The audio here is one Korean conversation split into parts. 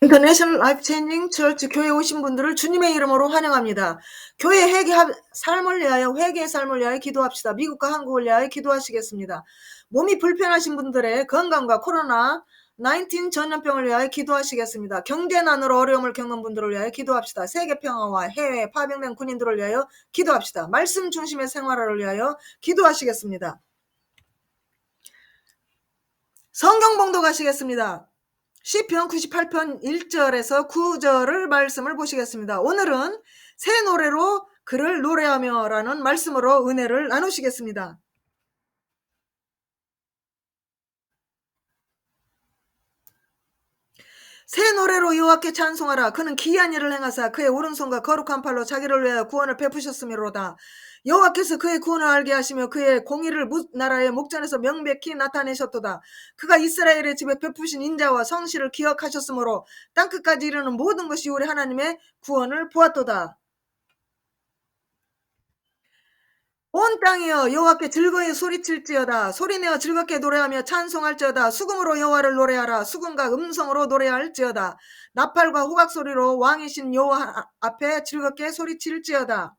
인터내셔널 라이프 체인징 처치 교회에 오신 분들을 주님의 이름으로 환영합니다. 교회 삶을 위하여 회개의 삶을 위하여 기도합시다. 미국과 한국을 위하여 기도하시겠습니다. 몸이 불편하신 분들의 건강과 코로나 19 전염병을 위하여 기도하시겠습니다. 경제난으로 어려움을 겪는 분들을 위하여 기도합시다. 세계 평화와 해외 파병된 군인들을 위하여 기도합시다. 말씀 중심의 생활을 위하여 기도하시겠습니다. 성경 봉독하시겠습니다. 시편 98편 1절에서 9절을 말씀을 보시겠습니다. 오늘은 새 노래로 그를 노래하며 라는 말씀으로 은혜를 나누시겠습니다. 새 노래로 여호와께 찬송하라. 그는 기이한 일을 행하사 그의 오른손과 거룩한 팔로 자기를 위하여 구원을 베푸셨음이로다. 여호와께서 그의 구원을 알게 하시며 그의 공의를 나라의 목전에서 명백히 나타내셨도다. 그가 이스라엘의 집에 베푸신 인자와 성실을 기억하셨으므로 땅끝까지 이르는 모든 것이 우리 하나님의 구원을 보았도다. 온 땅이여 여호와께 즐거이 소리칠지어다. 소리내어 즐겁게 노래하며 찬송할지어다. 수금으로 여호와를 노래하라. 수금과 음성으로 노래할지어다. 나팔과 호각 소리로 왕이신 여호와 앞에 즐겁게 소리칠지어다.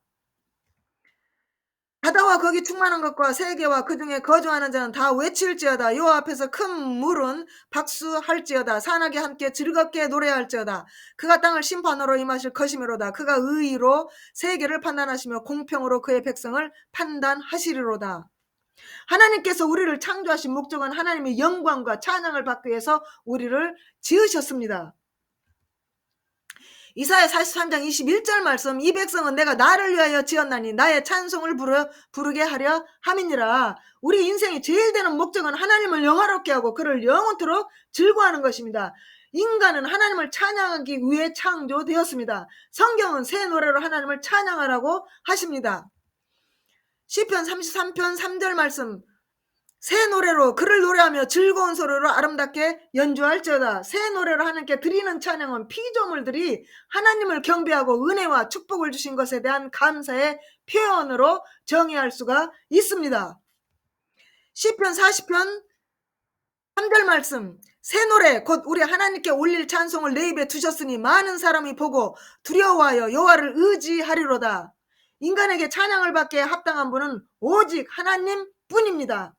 바다와 거기 충만한 것과 세계와 그 중에 거주하는 자는 다 외칠지어다. 여호와 앞에서 큰 물은 박수할지어다. 산악이 함께 즐겁게 노래할지어다. 그가 땅을 심판으로 임하실 것이므로다. 그가 의의로 세계를 판단하시며 공평으로 그의 백성을 판단하시리로다. 하나님께서 우리를 창조하신 목적은 하나님의 영광과 찬양을 받기 위해서 우리를 지으셨습니다. 이사야 43장 21절 말씀, 이 백성은 내가 나를 위하여 지었나니 나의 찬송을 부르게 하려 함이니라. 우리 인생의 제일 되는 목적은 하나님을 영화롭게 하고 그를 영원토록 즐거워하는 것입니다. 인간은 하나님을 찬양하기 위해 창조되었습니다. 성경은 새 노래로 하나님을 찬양하라고 하십니다. 시편 33편 3절 말씀, 새 노래로 그를 노래하며 즐거운 소리로 아름답게 연주할지어다. 새 노래로 하나님께 드리는 찬양은 피조물들이 하나님을 경배하고 은혜와 축복을 주신 것에 대한 감사의 표현으로 정의할 수가 있습니다. 시편 40편 3절 말씀, 새 노래 곧 우리 하나님께 올릴 찬송을 내 입에 두셨으니 많은 사람이 보고 두려워하여 여호와를 의지하리로다. 인간에게 찬양을 받기에 합당한 분은 오직 하나님 뿐입니다.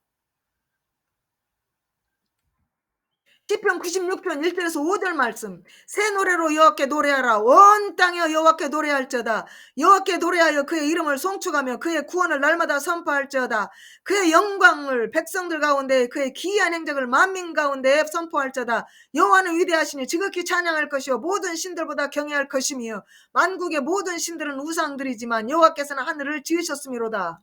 시편 96편 1절에서 5절 말씀, 새 노래로 여호와께 노래하라. 온 땅이여 여호와께 노래할지어다. 여호와께 노래하여 그의 이름을 송축하며 그의 구원을 날마다 선포할지어다. 그의 영광을 백성들 가운데 그의 기이한 행적을 만민 가운데 선포할지어다. 여호와는 위대하시니 지극히 찬양할 것이요 모든 신들보다 경외할 것이며 만국의 모든 신들은 우상들이지만 여호와께서는 하늘을 지으셨음이로다.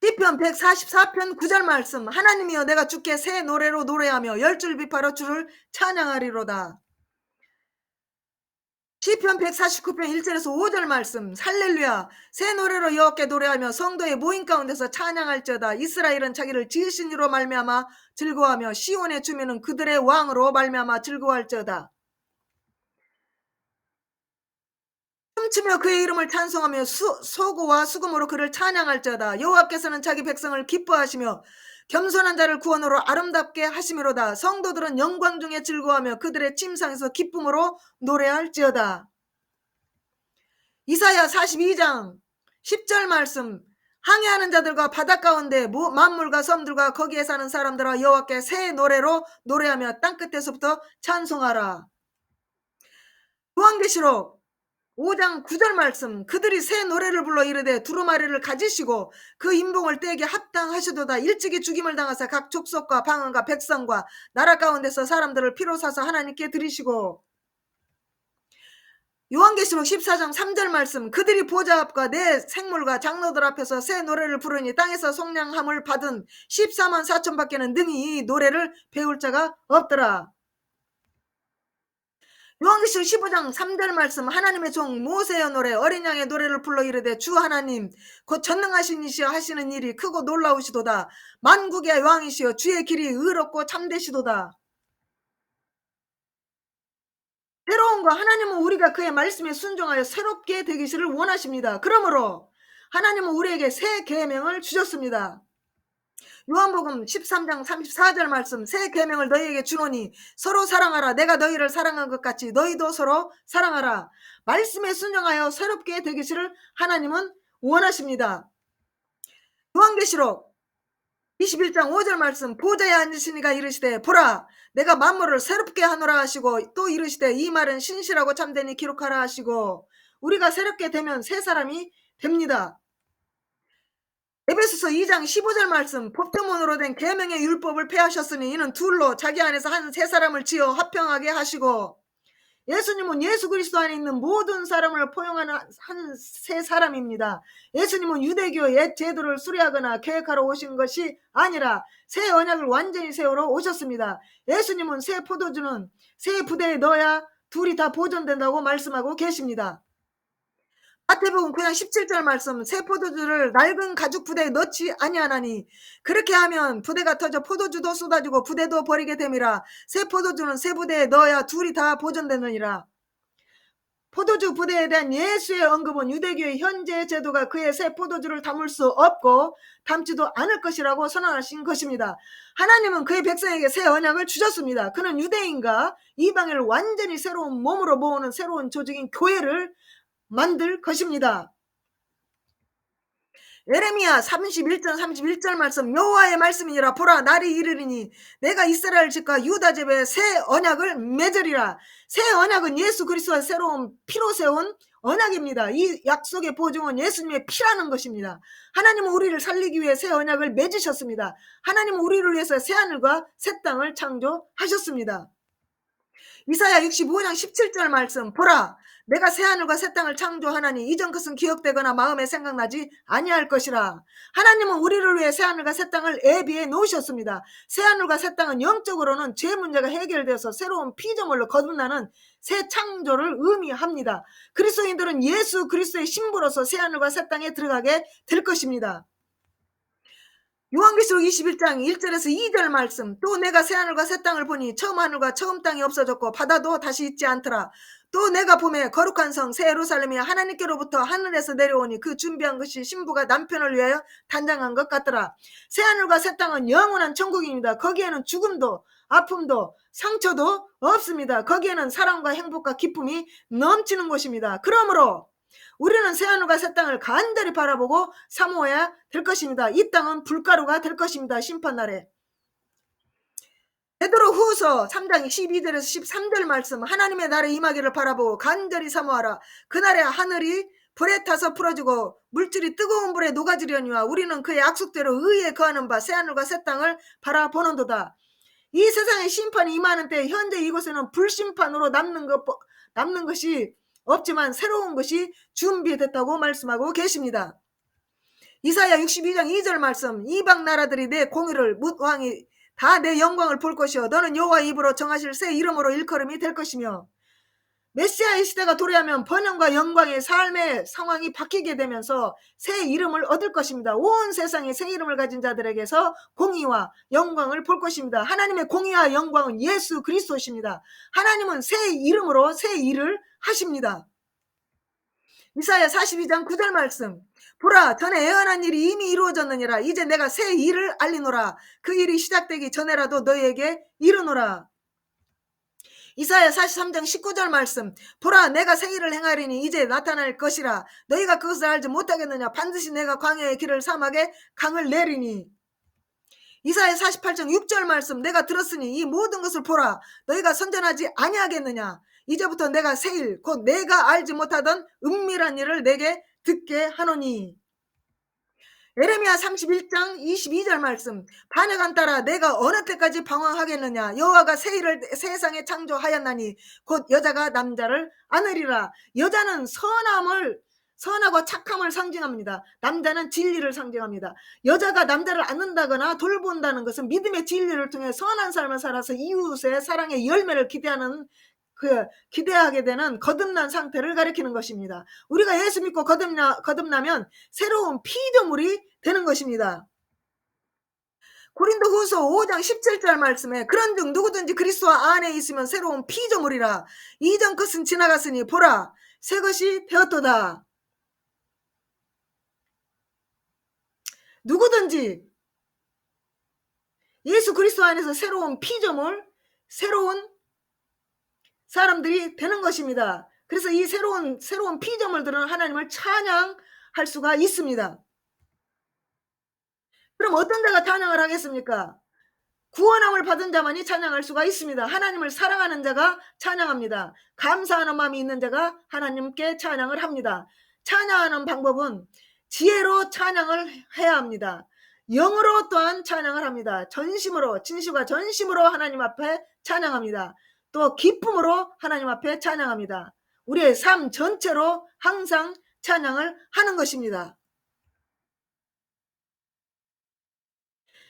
시편 144편 9절 말씀, 하나님이여 내가 주께 새 노래로 노래하며 열줄 비파로 주를 찬양하리로다. 시편 149편 1절에서 5절 말씀, 할렐루야 새 노래로 여호와께 노래하며 성도의 모임 가운데서 찬양할지어다. 이스라엘은 자기를 지으신 이로 말미암아 즐거워하며 시온의 주민은 그들의 왕으로 말미암아 즐거워할지어다. 춤추며 그의 이름을 찬송하며 소고와 수금으로 그를 찬양할지어다. 여호와께서는 자기 백성을 기뻐하시며 겸손한 자를 구원으로 아름답게 하심이로다. 성도들은 영광 중에 즐거워하며 그들의 침상에서 기쁨으로 노래할지어다. 이사야 42장 10절 말씀, 항해하는 자들과 바다 가운데 만물과 섬들과 거기에 사는 사람들아 여호와께 새 노래로 노래하며 땅끝에서부터 찬송하라. 요한계시록 5장 9절 말씀, 그들이 새 노래를 불러 이르되 두루마리를 가지시고 그 인봉을 떼게 합당하시도다. 일찍이 죽임을 당하사 각 족속과 방언과 백성과 나라 가운데서 사람들을 피로 사서 하나님께 드리시고. 요한계시록 14장 3절 말씀, 그들이 보좌 앞과 내 생물과 장로들 앞에서 새 노래를 부르니 땅에서 속량함을 받은 14만 4천 밖에는 능히 이 노래를 배울 자가 없더라. 요한계시록 15장 3절 말씀, 하나님의 종 모세의 노래 어린 양의 노래를 불러 이르되 주 하나님 곧 전능하신 이시여 하시는 일이 크고 놀라우시도다. 만국의 왕이시여 주의 길이 의롭고 참되시도다. 새로운 거, 하나님은 우리가 그의 말씀에 순종하여 새롭게 되기를 원하십니다. 그러므로 하나님은 우리에게 새 계명을 주셨습니다. 요한복음 13장 34절 말씀, 새 계명을 너희에게 주노니 서로 사랑하라. 내가 너희를 사랑한 것 같이 너희도 서로 사랑하라. 말씀에 순종하여 새롭게 되기를 하나님은 원하십니다. 요한계시록 21장 5절 말씀, 보좌에 앉으신 이가 이르시되 보라 내가 만물을 새롭게 하노라 하시고, 또 이르시되 이 말은 신실하고 참되니 기록하라 하시고, 우리가 새롭게 되면 새 사람이 됩니다. 에베소서 2장 15절 말씀, 법조문으로 된 계명의 율법을 폐하셨으니 이는 둘로 자기 안에서 한 새 사람을 지어 화평하게 하시고, 예수님은 예수 그리스도 안에 있는 모든 사람을 포용하는 한 새 사람입니다. 예수님은 유대교의 옛 제도를 수리하거나 계획하러 오신 것이 아니라 새 언약을 완전히 세우러 오셨습니다. 예수님은 새 포도주는 새 부대에 넣어야 둘이 다 보존된다고 말씀하고 계십니다. 마태복음 9장 17절 말씀, 새 포도주를 낡은 가죽 부대에 넣지 아니하나니 그렇게 하면 부대가 터져 포도주도 쏟아지고 부대도 버리게 됨이라. 새 포도주는 새 부대에 넣어야 둘이 다 보존되느니라. 포도주 부대에 대한 예수의 언급은 유대교의 현재 제도가 그의 새 포도주를 담을 수 없고 담지도 않을 것이라고 선언하신 것입니다. 하나님은 그의 백성에게 새 언약을 주셨습니다. 그는 유대인과 이방인을 완전히 새로운 몸으로 모으는 새로운 조직인 교회를 만들 것입니다. 예레미야 31장 31절 말씀, 여호와의 말씀이니라. 보라 날이 이르리니 내가 이스라엘 집과 유다 집에 새 언약을 맺으리라. 새 언약은 예수 그리스도의 새로운 피로 세운 언약입니다. 이 약속의 보증은 예수님의 피라는 것입니다. 하나님은 우리를 살리기 위해 새 언약을 맺으셨습니다. 하나님은 우리를 위해서 새 하늘과 새 땅을 창조하셨습니다. 이사야 65장 17절 말씀, 보라 내가 새하늘과 새 땅을 창조하나니 이전 것은 기억되거나 마음에 생각나지 아니할 것이라. 하나님은 우리를 위해 새하늘과 새 땅을 예비해 놓으셨습니다. 새하늘과 새 땅은 영적으로는 죄 문제가 해결되어서 새로운 피조물로 거듭나는 새 창조를 의미합니다. 그리스도인들은 예수 그리스도의 신부로서 새하늘과 새 땅에 들어가게 될 것입니다. 요한계시록 21장 1절에서 2절 말씀, 또 내가 새하늘과 새 땅을 보니 처음 하늘과 처음 땅이 없어졌고 바다도 다시 있지 않더라. 또 내가 보매 거룩한 성 새 예루살렘이 하나님께로부터 하늘에서 내려오니 그 준비한 것이 신부가 남편을 위하여 단장한 것 같더라. 새하늘과 새 땅은 영원한 천국입니다. 거기에는 죽음도 아픔도 상처도 없습니다. 거기에는 사랑과 행복과 기쁨이 넘치는 곳입니다. 그러므로 우리는 새하늘과 새 땅을 간절히 바라보고 사모해야 될 것입니다. 이 땅은 불가루가 될 것입니다. 심판날에. 베드로 후서 3장 12절에서 13절 말씀, 하나님의 날에 임하기를 바라보고 간절히 사모하라. 그날에 하늘이 불에 타서 풀어지고 물질이 뜨거운 불에 녹아지려니와 우리는 그의 약속대로 의에 거하는 바 새하늘과 새 땅을 바라보는도다. 이 세상의 심판이 임하는 때 현재 이곳에는 불심판으로 남는 것이 없지만 새로운 것이 준비됐다고 말씀하고 계십니다. 이사야 62장 2절 말씀, 이방 나라들이 내 공의를 묻 왕이 다 내 영광을 볼 것이요 너는 여호와의 입으로 정하실 새 이름으로 일컬음이 될 것이며, 메시아의 시대가 도래하면 번영과 영광의 삶의 상황이 바뀌게 되면서 새 이름을 얻을 것입니다. 온 세상에 새 이름을 가진 자들에게서 공의와 영광을 볼 것입니다. 하나님의 공의와 영광은 예수 그리스도십니다. 하나님은 새 이름으로 새 일을 하십니다. 이사야 42장 9절 말씀, 보라 전에 예언한 일이 이미 이루어졌느니라. 이제 내가 새 일을 알리노라. 그 일이 시작되기 전에라도 너희에게 이르노라. 이사야 43장 19절 말씀, 보라 내가 새 일을 행하리니 이제 나타날 것이라. 너희가 그것을 알지 못하겠느냐. 반드시 내가 광야의 길을 사막에 강을 내리니. 이사야 48장 6절 말씀, 내가 들었으니 이 모든 것을 보라. 너희가 선전하지 아니하겠느냐. 이제부터 내가 새 일, 곧 내가 알지 못하던 은밀한 일을 내게 듣게 하노니. 예레미야 31장 22절 말씀, 반역한 따라 내가 어느 때까지 방황하겠느냐. 여호와가 새 일을 세상에 창조하였나니 곧 여자가 남자를 안으리라. 여자는 선하고 착함을 상징합니다. 남자는 진리를 상징합니다. 여자가 남자를 안는다거나 돌본다는 것은 믿음의 진리를 통해 선한 삶을 살아서 이웃의 사랑의 열매를 기대하게 되는 거듭난 상태를 가리키는 것입니다. 우리가 예수 믿고 거듭나면 새로운 피조물이 되는 것입니다. 고린도후서 5장 17절 말씀에 그런즉 누구든지 그리스도 안에 있으면 새로운 피조물이라. 이전 것은 지나갔으니 보라 새 것이 되었도다. 누구든지 예수 그리스도 안에서 새로운 피조물, 새로운 사람들이 되는 것입니다. 그래서 이 새로운 피조물들은 하나님을 찬양할 수가 있습니다. 그럼 어떤 자가 찬양을 하겠습니까? 구원함을 받은 자만이 찬양할 수가 있습니다. 하나님을 사랑하는 자가 찬양합니다. 감사하는 마음이 있는 자가 하나님께 찬양을 합니다. 찬양하는 방법은 지혜로 찬양을 해야 합니다. 영으로 또한 찬양을 합니다. 전심으로, 진심과 전심으로 하나님 앞에 찬양합니다. 또 기쁨으로 하나님 앞에 찬양합니다. 우리의 삶 전체로 항상 찬양을 하는 것입니다.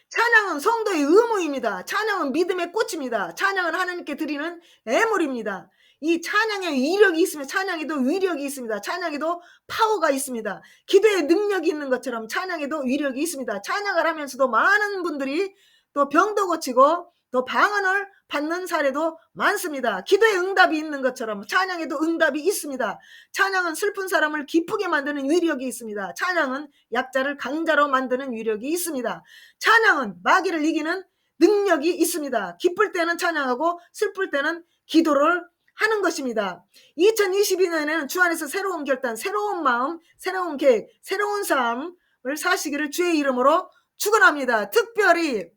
찬양은 성도의 의무입니다. 찬양은 믿음의 꽃입니다. 찬양은 하나님께 드리는 애물입니다. 이 찬양에 위력이 있으면 찬양에도 위력이 있습니다. 찬양에도 파워가 있습니다. 기도에 능력이 있는 것처럼 찬양에도 위력이 있습니다. 찬양을 하면서도 많은 분들이 또 병도 고치고 또 방언을 받는 사례도 많습니다. 기도에 응답이 있는 것처럼 찬양에도 응답이 있습니다. 찬양은 슬픈 사람을 기쁘게 만드는 위력이 있습니다. 찬양은 약자를 강자로 만드는 위력이 있습니다. 찬양은 마귀를 이기는 능력이 있습니다. 기쁠 때는 찬양하고 슬플 때는 기도를 하는 것입니다. 2022년에는 주 안에서 새로운 결단, 새로운 마음, 새로운 계획, 새로운 삶을 사시기를 주의 이름으로 축원합니다. 특별히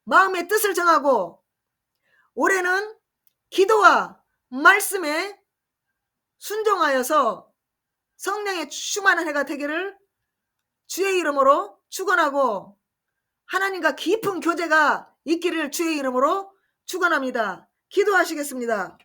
마음의 뜻을 정하고 올해는 기도와 말씀에 순종하여서 성령의 충만한 해가 되기를 주의 이름으로 축원하고 하나님과 깊은 교제가 있기를 주의 이름으로 축원합니다. 기도하시겠습니다.